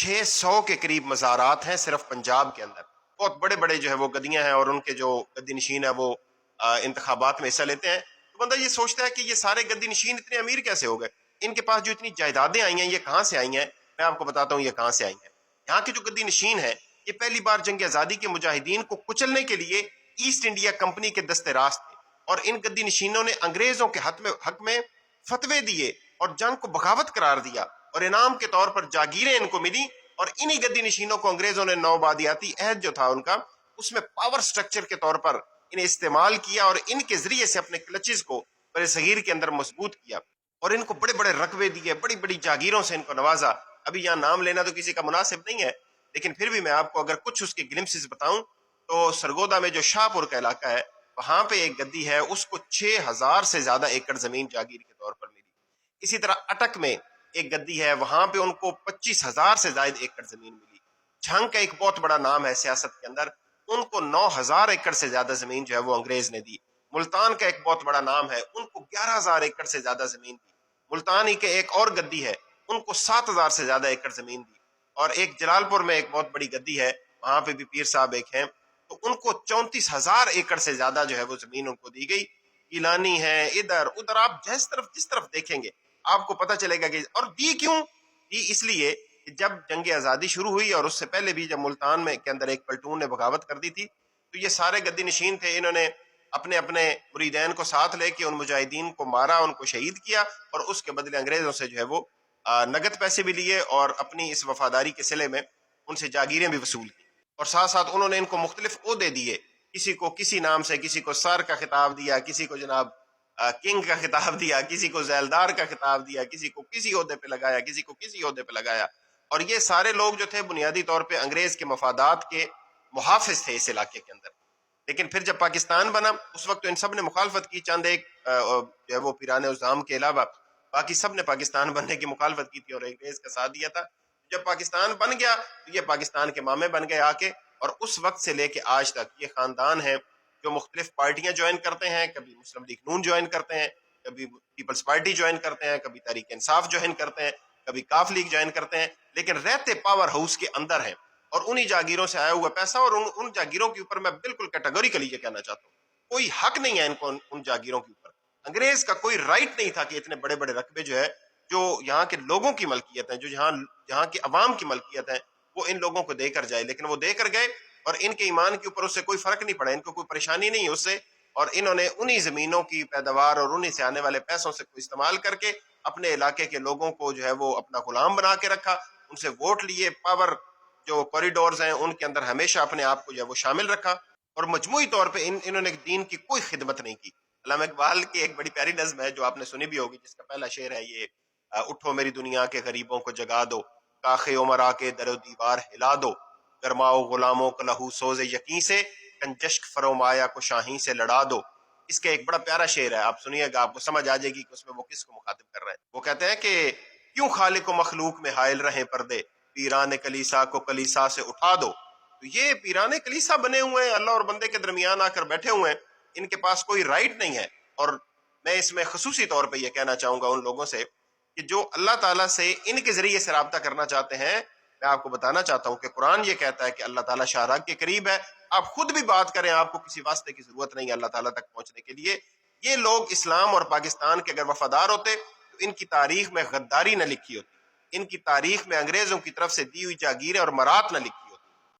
600 کے قریب مزارات ہیں صرف پنجاب کے اندر. بہت بڑے بڑے جو ہے وہ گدیاں ہیں، اور ان کے جو گدی نشین ہے وہ انتخابات میں حصہ لیتے ہیں. تو بندہ یہ سوچتا ہے کہ یہ سارے گدی نشین اتنے امیر کیسے ہو گئے، ان کے پاس جو اتنی جائیدادیں آئی ہیں یہ کہاں سے آئی ہیں؟ میں آپ کو بتاتا ہوں یہ کہاں سے آئی ہیں. یہاں کے جو گدی نشین ہیں یہ پہلی بار جنگ آزادی کے مجاہدین کو کچلنے کے لیے ایسٹ انڈیا کمپنی کے دستے راست تھے، اور ان گدی نشینوں نے انگریزوں کے حق میں فتوے دیے اور جنگ کو بغاوت قرار دیا، اور انعام کے طور پر جاگیریں ان کو ملی. اور انہی گدی نشینوں کو انگریزوں نے نوآبادیاتی عہد جو تھا ان کا، اس میں پاور سٹرکچر کے طور پر انہیں استعمال کیا، اور ان کے ذریعے سے اپنے کلچز کو بر صغیر کے اندر مضبوط کیا، اور ان کو بڑے بڑے رقبے دیے، بڑی بڑی جاگیروں سے ان کو نوازا. ابھی یہاں نام لینا تو کسی کا مناسب نہیں ہے، لیکن پھر بھی میں آپ کو اگر کچھ اس کے گلمسز بتاؤں تو سرگودا میں جو شاہ پور کا علاقہ ہے وہاں پہ ایک گدی ہے، اس کو 6000 سے زیادہ ایکڑ زمین جاگیر کے طور پر ملی. اسی طرح اٹک میں ایک گدی ہے، وہاں پہ ان کو 25,000 سے زائد ایکڑ زمین ملی. جھنگ کا ایک بہت بڑا نام ہے سیاست کے اندر، ان کو 9000 ایکڑ سے زیادہ زمین جو ہے وہ انگریز نے دی. ملتان کا ایک بہت بڑا نام ہے، ان کو 11,000 ایکڑ سے زیادہ زمین دی. ملتانی کے ایک اور گدی ہے، ان کو 7,000 سے زیادہ ایکڑ زمین دی. اور ایک جلال پور میں ایک بہت بڑی گدی ہے، وہاں پہ بھی پیر صاحب ایک ہیں، تو ان کو 34,000 ایکڑ سے زیادہ جو ہے وہ زمین ان کو دی گئی. گیلانی ہے، ادھر ادھر، آپ جس طرف دیکھیں گے آپ کو پتہ چلے گا کہ اور دی کیوں؟ دی اس لیے کہ جب جنگ آزادی شروع ہوئی اور اس سے پہلے بھی جب ملتان میں کے اندر ایک پلٹون نے بغاوت کر دی تھی، تو یہ سارے گدی نشین تھے، انہوں نے اپنے اپنے مریدین کو ساتھ لے کے ان مجاہدین کو مارا، ان کو شہید کیا، اور اس کے بدلے انگریزوں سے جو ہے وہ نگد پیسے بھی لیے، اور اپنی اس وفاداری کے صلے میں ان سے جاگیریں بھی وصول کی. اور ساتھ ساتھ انہوں نے ان کو مختلف عہدے دیے، کسی کو کسی نام سے، کسی کو سر کا خطاب دیا، کسی کو جناب کنگ کا خطاب دیا، کسی کو ذیلدار کا خطاب دیا، کسی کو کسی عہدے پہ لگایا، کسی کو کسی عہدے پہ لگایا. اور یہ سارے لوگ جو تھے بنیادی طور پہ انگریز کے مفادات کے محافظ تھے اس علاقے کے اندر. لیکن پھر جب پاکستان بنا اس وقت تو ان سب نے مخالفت کی، چند ایک جو ہے وہ پیران الزام کے علاوہ باقی سب نے پاکستان بننے کی مخالفت کی تھی اور انگریز کا ساتھ دیا تھا. جب پاکستان بن گیا تو یہ پاکستان کے مامے بن گئے آ کے، اور اس وقت سے لے کے آج تک یہ خاندان ہیں جو مختلف پارٹیاں جوائن کرتے ہیں. کبھی مسلم لیگ نون جوائن کرتے ہیں، کبھی پیپلز پارٹی جوائن کرتے ہیں، کبھی تحریک انصاف جوائن کرتے ہیں، کبھی کاف لیگ جوائن کرتے ہیں، لیکن رہتے پاور ہاؤس کے اندر ہیں اور انہی جاگیروں سے آیا ہوا پیسہ. اور ان جاگیروں کے اوپر میں بالکل کیٹیگوریکلی یہ کہنا چاہتا ہوں، کوئی حق نہیں ہے ان کو ان جاگیروں کے اوپر. انگریز کا کوئی رائٹ نہیں تھا کہ اتنے بڑے بڑے رقبے جو ہے جو یہاں کے لوگوں کی ملکیت ہیں، جو جہاں کے عوام کی ملکیت ہیں، وہ ان لوگوں کو دے کر جائے. لیکن وہ دے کر گئے اور ان کے ایمان کے اوپر اس سے کوئی فرق نہیں پڑا، ان کو کوئی پریشانی نہیں ہے اس سے. اور انہوں نے انہی زمینوں کی پیداوار اور انہی سے آنے والے پیسوں سے استعمال کر کے اپنے علاقے کے لوگوں کو جو ہے وہ اپنا غلام بنا کے رکھا، ان سے ووٹ لیے، پاور جو کوریڈورز ہیں ان کے اندر ہمیشہ اپنے آپ کو جو ہے وہ شامل رکھا، اور مجموعی طور پہ انہوں نے دین کی کوئی خدمت نہیں کی. علامہ اقبال کی ایک بڑی پیاری نظم ہے جو آپ نے سنی بھی ہوگی، جس کا پہلا شعر ہے یہ: اٹھو میری دنیا کے غریبوں کو جگا دو، کاخ عمر آ کے در و دیوار ہلا دو، گرماؤ غلاموں کو لہو سوز یقین سے، کنجشک فرومایا کو شاہین سے لڑا دو. اس کا ایک بڑا پیارا شعر ہے، آپ سنیے گا، آپ کو سمجھ آ جائے گی کہ اس میں وہ کس کو مخاطب کر رہے ہیں. وہ کہتے ہیں کہ کیوں خالق و مخلوق میں حائل رہیں پردے، پیران کلیسا کو کلیسا سے اٹھا دو. تو یہ پیران کلیسا بنے ہوئے ہیں، اللہ اور بندے کے درمیان آ کر بیٹھے ہوئے ہیں، ان کے پاس کوئی رائٹ نہیں ہے. اور میں اس میں خصوصی طور پہ یہ کہنا چاہوں گا ان لوگوں سے کہ جو اللہ تعالیٰ سے ان کے ذریعے سے رابطہ کرنا چاہتے ہیں، میں آپ کو بتانا چاہتا ہوں کہ قرآن یہ کہتا ہے کہ اللہ تعالیٰ شاہراہ کے قریب ہے. آپ خود بھی بات کریں، آپ کو کسی واسطے کی ضرورت نہیں ہے اللہ تعالیٰ تک پہنچنے کے لیے. یہ لوگ اسلام اور پاکستان کے اگر وفادار ہوتے تو ان کی تاریخ میں غداری نہ لکھی ہوتی، ان کی تاریخ میں انگریزوں کی طرف سے دی ہوئی جاگیریں اور مرات نہ لکھی.